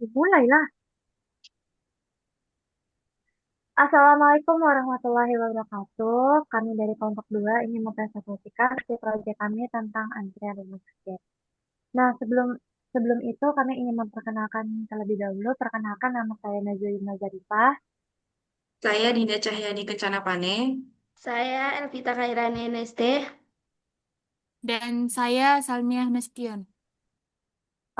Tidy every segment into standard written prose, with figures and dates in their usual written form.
Mulailah. Assalamualaikum warahmatullahi wabarakatuh. Kami dari kelompok 2 ingin mempresentasikan hasil proyek kami tentang antrian rumah sakit. Nah, sebelum itu kami ingin memperkenalkan terlebih dahulu. Perkenalkan, nama saya Nazarina Zarifah. Saya Dinda Cahyani Kencana Pane. Saya Elvita Kairani NST. Dan saya Salmiah Nasution.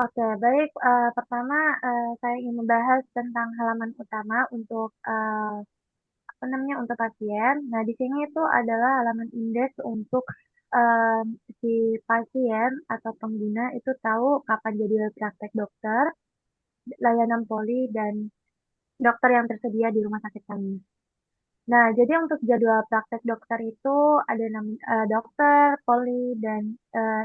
Oke, baik. Pertama, saya ingin membahas tentang halaman utama untuk apa namanya untuk pasien. Nah, di sini itu adalah halaman indeks untuk em, si pasien atau pengguna itu tahu kapan jadwal praktek dokter, layanan poli, dan dokter yang tersedia di rumah sakit kami. Nah, jadi untuk jadwal praktek dokter itu ada dokter, poli, dan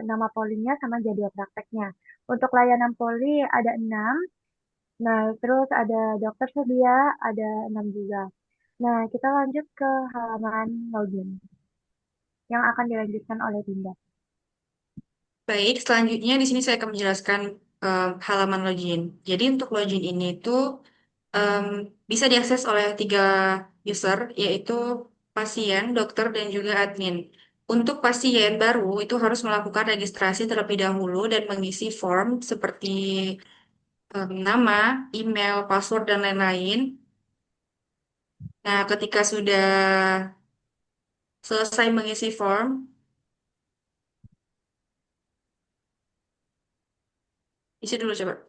nama polinya sama jadwal prakteknya. Untuk layanan poli ada 6. Nah, terus ada dokter sedia, ada 6 juga. Nah, kita lanjut ke halaman login yang akan dilanjutkan oleh Dinda. Baik, selanjutnya di sini saya akan menjelaskan halaman login. Jadi untuk login ini tuh em, bisa diakses oleh tiga user, yaitu pasien, dokter, dan juga admin. Untuk pasien baru itu harus melakukan registrasi terlebih dahulu dan mengisi form seperti nama, email, password, dan lain-lain. Nah, ketika sudah selesai mengisi form, isi dulu coba.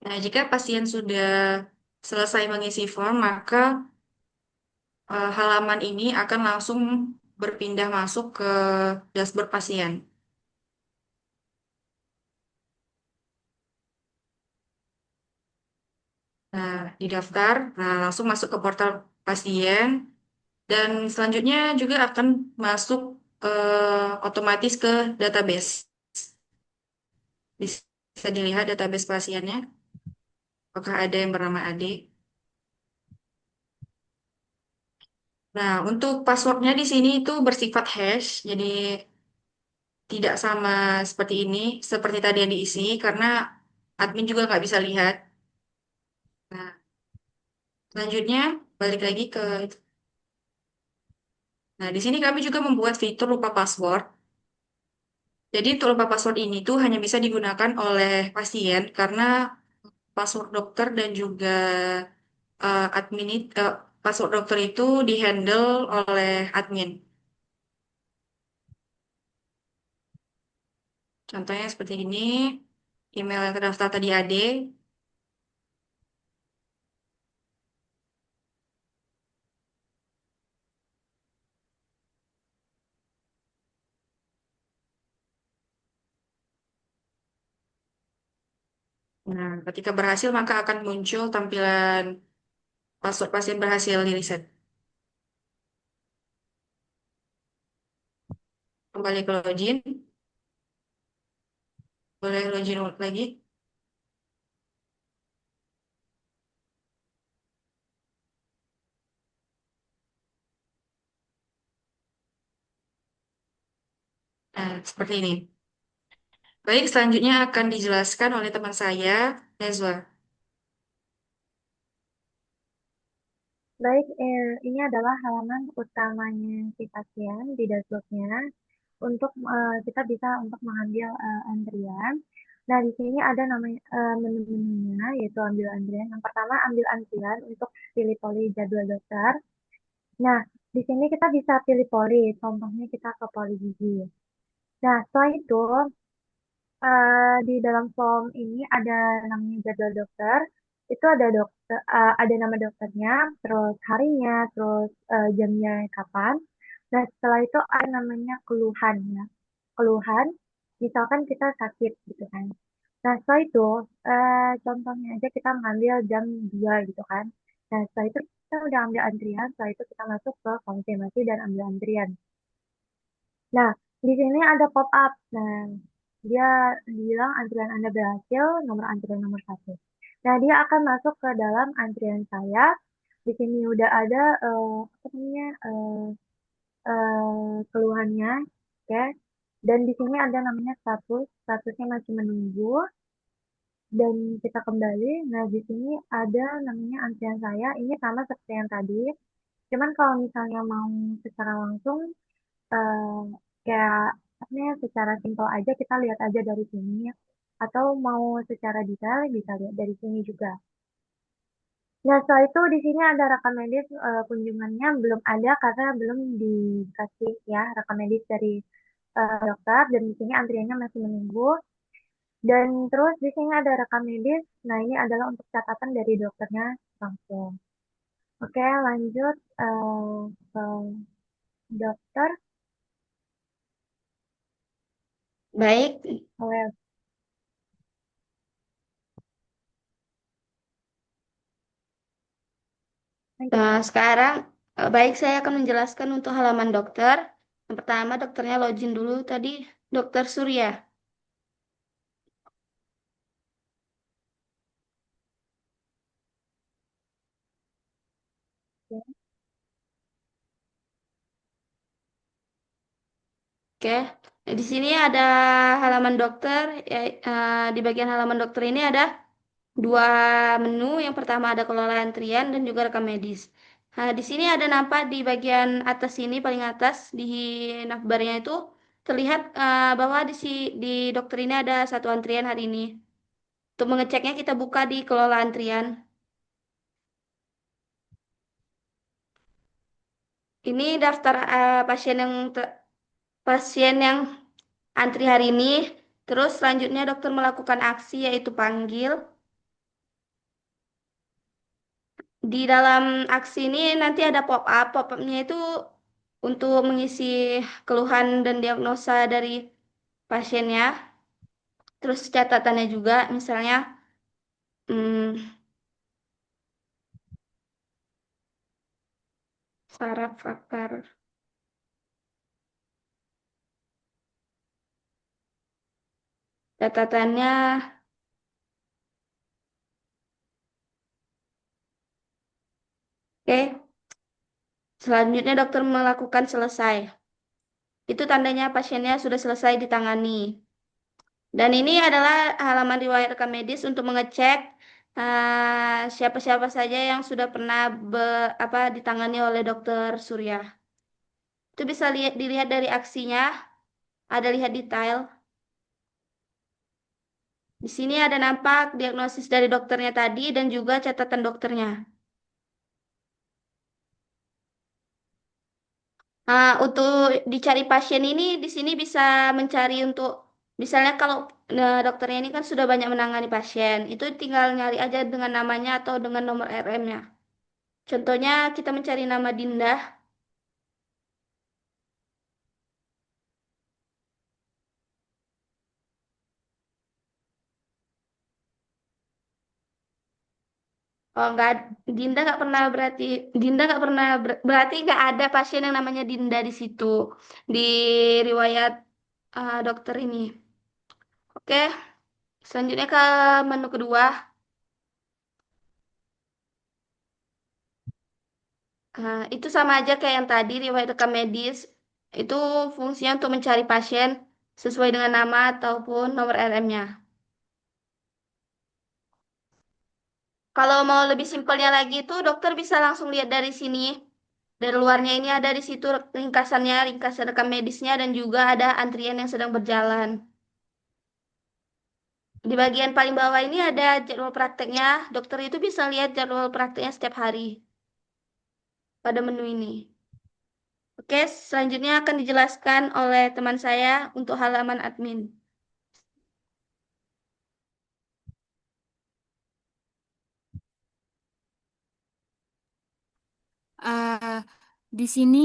Nah, jika pasien sudah selesai mengisi form, maka halaman ini akan langsung berpindah masuk ke dashboard pasien. Nah, didaftar, nah langsung masuk ke portal pasien, dan selanjutnya juga akan masuk otomatis ke database. Bisa dilihat database pasiennya, apakah ada yang bernama Ade. Nah, untuk passwordnya di sini itu bersifat hash, jadi tidak sama seperti ini, seperti tadi yang diisi, karena admin juga nggak bisa lihat. Nah, selanjutnya balik lagi ke, nah di sini kami juga membuat fitur lupa password. Jadi untuk lupa password ini tuh hanya bisa digunakan oleh pasien karena password dokter dan juga password dokter itu dihandle oleh admin. Contohnya seperti ini, email yang terdaftar tadi AD. Nah, ketika berhasil maka akan muncul tampilan password pasien berhasil di reset. Kembali ke login, boleh login lagi. Nah, seperti ini. Baik, selanjutnya akan dijelaskan oleh teman saya, Nezwa. Baik, ini adalah halaman utamanya si pasien di dashboardnya untuk kita bisa untuk mengambil antrian. Nah, di sini ada namanya menu-menunya yaitu ambil antrian. Yang pertama ambil antrian untuk pilih poli jadwal dokter. Nah, di sini kita bisa pilih poli, contohnya kita ke poli gigi. Nah, setelah itu di dalam form ini ada namanya jadwal dokter. Itu ada dokter, ada nama dokternya, terus harinya, terus jamnya kapan. Nah, setelah itu ada namanya keluhan ya. Keluhan, misalkan kita sakit gitu kan. Nah, setelah itu contohnya aja kita mengambil jam 2 gitu kan. Nah, setelah itu kita udah ambil antrian, setelah itu kita masuk ke konfirmasi dan ambil antrian. Nah, di sini ada pop up. Nah, dia bilang antrian Anda berhasil, nomor antrian nomor satu. Nah, dia akan masuk ke dalam antrian saya. Di sini udah ada apa namanya keluhannya, oke. Dan di sini ada namanya status, statusnya masih menunggu. Dan kita kembali. Nah, di sini ada namanya antrian saya. Ini sama seperti yang tadi. Cuman kalau misalnya mau secara langsung, eh, kayak apa namanya, secara simpel aja kita lihat aja dari sini. Atau mau secara detail bisa lihat dari sini juga. Nah, setelah itu di sini ada rekam medis kunjungannya belum ada karena belum dikasih ya rekam medis dari dokter dan di sini antriannya masih menunggu. Dan terus di sini ada rekam medis. Nah, ini adalah untuk catatan dari dokternya langsung. Oke, lanjut ke dokter. Baik, Oleh sekarang baik saya akan menjelaskan untuk halaman dokter. Yang pertama dokternya login dulu tadi, Dokter Surya. Oke, nah, di sini ada halaman dokter. Di bagian halaman dokter ini ada dua menu. Yang pertama ada kelola antrian dan juga rekam medis. Nah, di sini ada nampak di bagian atas sini paling atas di navbarnya itu terlihat bahwa di dokter ini ada satu antrian hari ini. Untuk mengeceknya kita buka di kelola antrian. Ini daftar pasien yang antri hari ini. Terus selanjutnya dokter melakukan aksi yaitu panggil. Di dalam aksi ini nanti ada pop-up. Pop-upnya itu untuk mengisi keluhan dan diagnosa dari pasiennya. Terus catatannya juga, misalnya hmm, saraf akar. Catatannya, oke. Selanjutnya dokter melakukan selesai. Itu tandanya pasiennya sudah selesai ditangani. Dan ini adalah halaman riwayat rekam medis untuk mengecek siapa-siapa saja yang sudah pernah ditangani oleh Dokter Surya. Itu bisa dilihat dari aksinya, ada lihat detail. Di sini ada nampak diagnosis dari dokternya tadi dan juga catatan dokternya. Untuk dicari pasien ini di sini bisa mencari untuk misalnya kalau dokternya ini kan sudah banyak menangani pasien, itu tinggal nyari aja dengan namanya atau dengan nomor RM-nya. Contohnya kita mencari nama Dinda. Oh enggak, Dinda nggak pernah berarti nggak ada pasien yang namanya Dinda di situ di riwayat dokter ini. Oke, selanjutnya ke menu kedua. Itu sama aja kayak yang tadi riwayat rekam medis. Itu fungsinya untuk mencari pasien sesuai dengan nama ataupun nomor RM-nya. Kalau mau lebih simpelnya lagi itu dokter bisa langsung lihat dari sini. Dari luarnya ini ada di situ ringkasannya, ringkasan rekam medisnya dan juga ada antrian yang sedang berjalan. Di bagian paling bawah ini ada jadwal prakteknya. Dokter itu bisa lihat jadwal prakteknya setiap hari pada menu ini. Oke, selanjutnya akan dijelaskan oleh teman saya untuk halaman admin. Eh, di sini,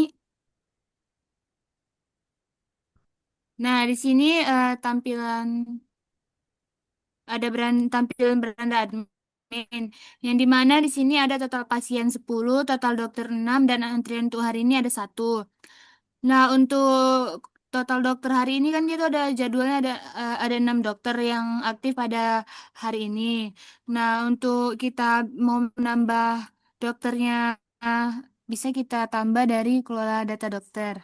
nah di sini tampilan ada tampilan beranda admin yang dimana di sini ada total pasien 10, total dokter 6 dan antrian untuk hari ini ada satu. Nah, untuk total dokter hari ini kan dia tuh ada jadwalnya ada 6 dokter yang aktif pada hari ini. Nah, untuk kita mau menambah dokternya, uh, bisa kita tambah dari kelola data dokter.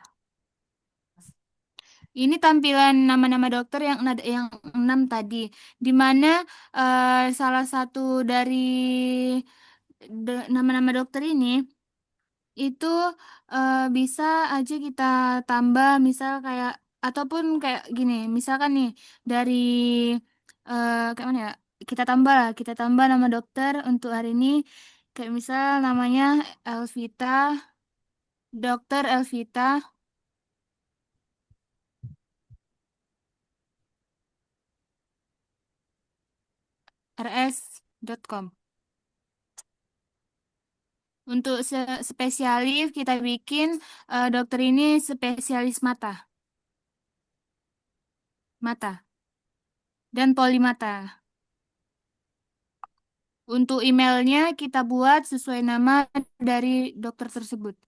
Ini tampilan nama-nama dokter yang 6 tadi, di mana salah satu dari nama-nama dokter ini itu bisa aja kita tambah, misal kayak ataupun kayak gini, misalkan nih dari kayak mana ya? Kita tambah nama dokter untuk hari ini, kayak misal namanya Elvita, Dokter Elvita rs.com. Untuk spesialis kita bikin dokter ini spesialis mata dan polimata. Untuk emailnya kita buat sesuai nama dari dokter tersebut.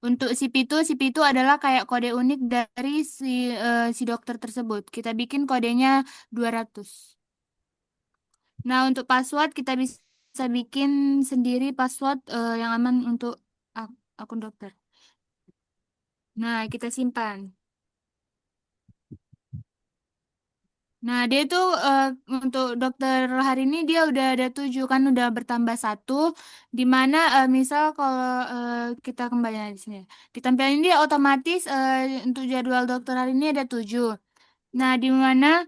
Untuk CP2 adalah kayak kode unik dari si dokter tersebut. Kita bikin kodenya 200. Nah, untuk password kita bisa bikin sendiri password yang aman untuk akun dokter. Nah, kita simpan. Nah, dia itu untuk dokter hari ini dia udah ada 7 kan, udah bertambah 1. Di mana misal kalau kita kembali di sini, di tampilan ini dia otomatis untuk jadwal dokter hari ini ada 7. Nah, di mana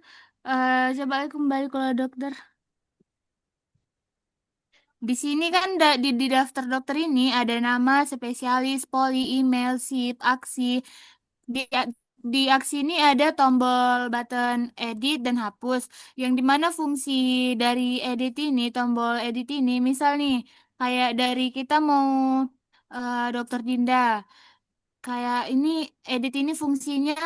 coba kembali kalau dokter. Di sini kan di daftar dokter ini ada nama, spesialis, poli, email, sip, aksi. Di, di aksi ini ada tombol button edit dan hapus. Yang dimana fungsi dari tombol edit ini, misal nih, kayak dari kita mau dokter Dinda. Kayak ini, edit ini fungsinya,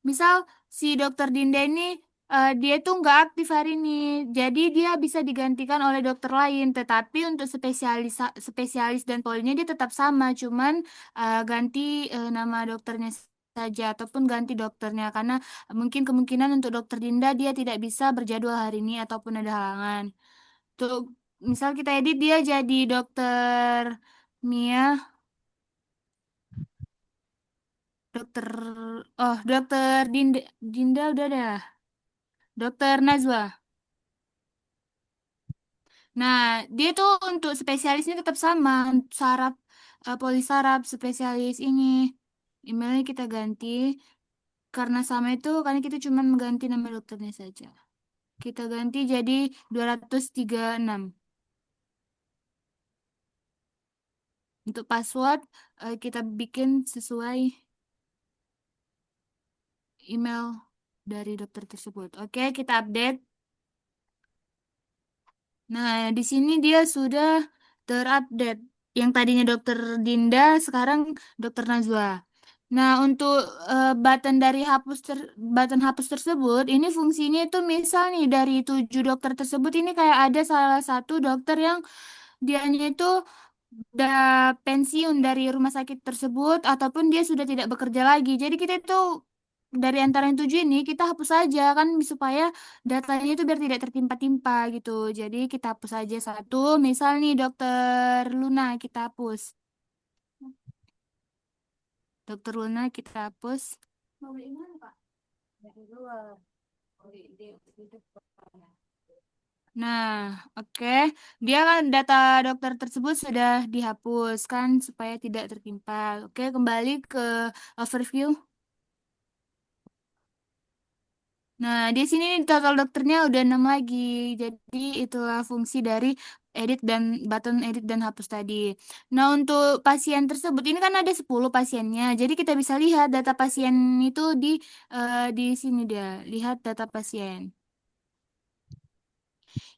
misal si dokter Dinda ini dia tuh nggak aktif hari ini, jadi dia bisa digantikan oleh dokter lain. Tetapi untuk spesialis dan polinya dia tetap sama, cuman ganti nama dokternya saja ataupun ganti dokternya karena mungkin kemungkinan untuk dokter Dinda dia tidak bisa berjadwal hari ini ataupun ada halangan. Tuh, misal kita edit dia jadi dokter Mia, dokter dokter Dinda udah ada. Dokter Nazwa. Nah, dia tuh untuk spesialisnya tetap sama, saraf, polisaraf, spesialis ini. Emailnya kita ganti, karena sama itu, karena kita cuma mengganti nama dokternya saja. Kita ganti jadi 236. Untuk password, kita bikin sesuai email dari dokter tersebut. Oke, kita update. Nah, di sini dia sudah terupdate. Yang tadinya dokter Dinda, sekarang dokter Najwa. Nah, untuk button hapus tersebut, ini fungsinya itu misal nih dari 7 dokter tersebut ini kayak ada salah satu dokter yang dianya itu udah pensiun dari rumah sakit tersebut ataupun dia sudah tidak bekerja lagi. Jadi kita itu dari antara yang 7 ini kita hapus saja kan supaya datanya itu biar tidak tertimpa-timpa gitu. Jadi kita hapus saja satu. Misal nih dokter Luna kita hapus. Dokter Luna kita hapus. Mau beli mana, Pak? Dari luar. Oh, Nah, oke. Dia kan data dokter tersebut sudah dihapus kan supaya tidak tertimpa. Oke, kembali ke overview. Nah, di sini total dokternya udah 6 lagi. Jadi itulah fungsi dari edit dan button edit dan hapus tadi. Nah, untuk pasien tersebut ini kan ada 10 pasiennya. Jadi kita bisa lihat data pasien itu di sini dia. Lihat data pasien.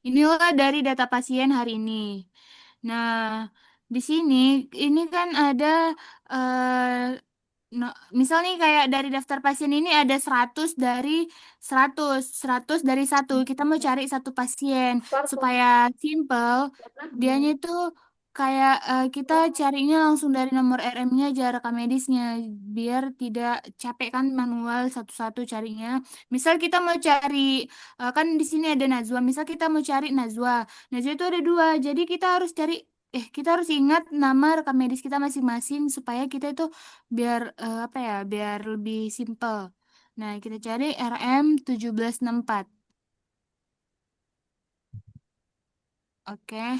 Inilah dari data pasien hari ini. Nah, di sini ini kan ada misal nih kayak dari daftar pasien ini ada 100 dari 1. Kita mau cari satu pasien supaya simple. Dianya itu kayak kita carinya langsung dari nomor RM-nya aja rekam medisnya biar tidak capek kan manual satu-satu carinya. Misal kita mau cari kan di sini ada Najwa. Misal kita mau cari Najwa. Najwa itu ada dua. Jadi kita harus ingat nama rekam medis kita masing-masing supaya kita itu biar apa ya, biar lebih simple. Nah, kita cari RM 1764. Oke.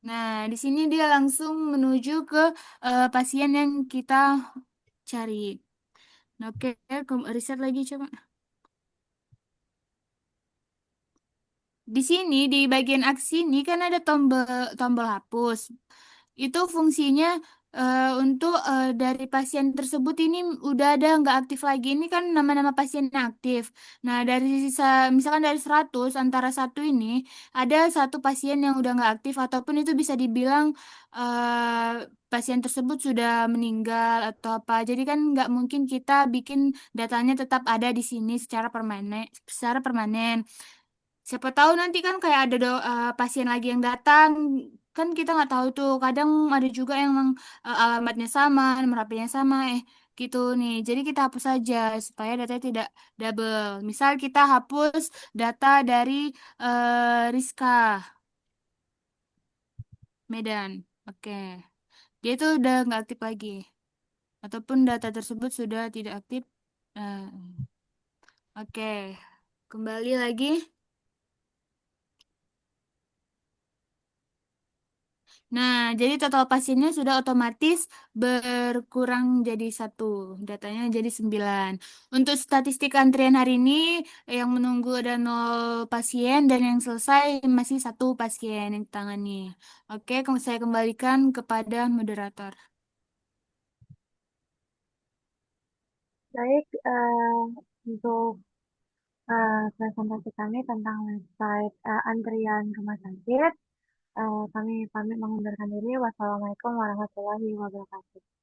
Nah, di sini dia langsung menuju ke pasien yang kita cari. Nah, oke, riset lagi coba. Di sini di bagian aksi ini kan ada tombol tombol hapus. Itu fungsinya untuk dari pasien tersebut ini udah ada nggak aktif lagi. Ini kan nama-nama pasien yang aktif. Nah, dari sisa misalkan dari 100 antara satu ini ada satu pasien yang udah nggak aktif ataupun itu bisa dibilang pasien tersebut sudah meninggal atau apa. Jadi kan nggak mungkin kita bikin datanya tetap ada di sini secara permanen, secara permanen. Siapa tahu nanti kan kayak ada pasien lagi yang datang, kan kita nggak tahu tuh. Kadang ada juga yang alamatnya sama, nomor HP-nya sama, gitu nih. Jadi kita hapus saja supaya datanya tidak double. Misal kita hapus data dari Rizka Medan, oke. Dia itu udah nggak aktif lagi, ataupun data tersebut sudah tidak aktif. Eh, oke, kembali lagi. Nah, jadi total pasiennya sudah otomatis berkurang jadi satu, datanya jadi 9. Untuk statistik antrian hari ini, yang menunggu ada 0 pasien dan yang selesai masih satu pasien yang ditangani. Oke, saya kembalikan kepada moderator. Baik, untuk presentasi kami tentang website antrian rumah sakit, kami pamit mengundurkan diri. Wassalamualaikum warahmatullahi wabarakatuh.